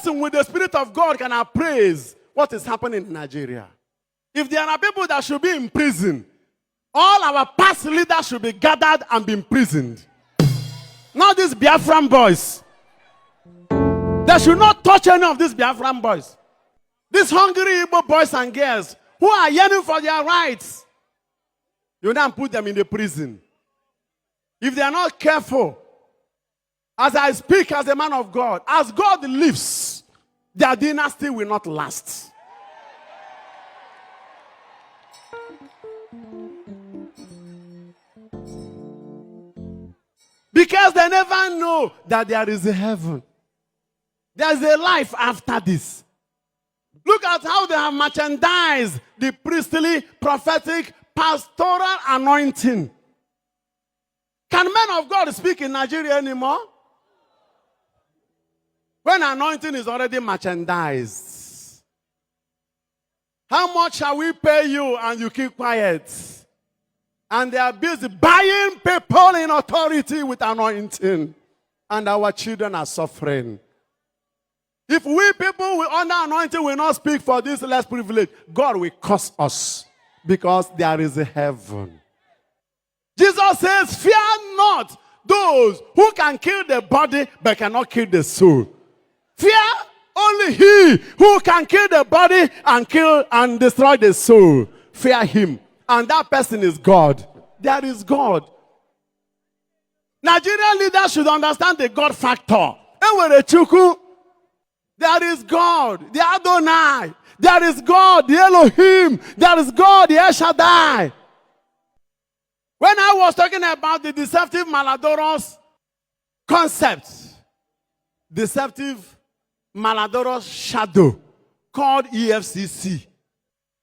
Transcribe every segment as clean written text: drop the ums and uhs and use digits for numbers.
person with the Spirit of God can appraise what is happening in Nigeria. If there are people that should be in prison, all our past leaders should be gathered and be imprisoned. Not these Biafran boys. They should not touch any of these Biafran boys. These hungry Igbo boys and girls who are yearning for their rights. You now put them in the prison. If they are not careful, as I speak as a man of God, as God lives, their dynasty will not last. Because they never know that there is a heaven. There is a life after this. Look at how they have merchandised the priestly, prophetic, pastoral anointing. Can men of God speak in Nigeria anymore? When anointing is already merchandised. How much shall we pay you and you keep quiet? And they are busy buying people in authority with anointing. And our children are suffering. If we people with under anointing will not speak for this less privilege, God will curse us. Because there is a heaven. Jesus says, fear not those who can kill the body but cannot kill the soul. Fear only he who can kill the body and kill and destroy the soul. Fear him. And that person is God. There is God. Nigerian leaders should understand the God factor. There is God, the Adonai. There is God, the Elohim. There is God, the El Shaddai. When I was talking about the deceptive malodorous concept, deceptive malodorous shadow called EFCC.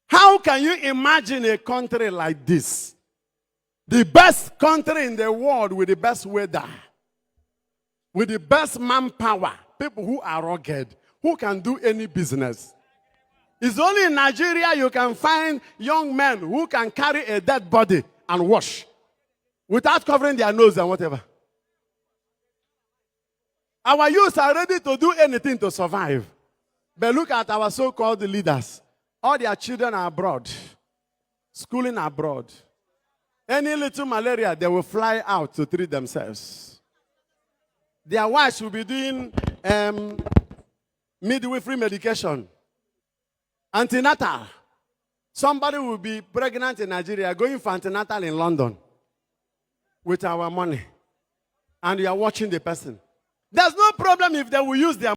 How can you imagine a country like this? The best country in the world with the best weather, with the best manpower, people who are rugged, who can do any business. It's only in Nigeria you can find young men who can carry a dead body and wash without covering their nose and whatever. Our youths are ready to do anything to survive. But look at our so-called leaders. All their children are abroad, schooling abroad. Any little malaria, they will fly out to treat themselves. Their wives will be doing midwifery medication. Antenatal. Somebody will be pregnant in Nigeria, going for antenatal in London with our money. And you are watching the person. There's no problem if they will use their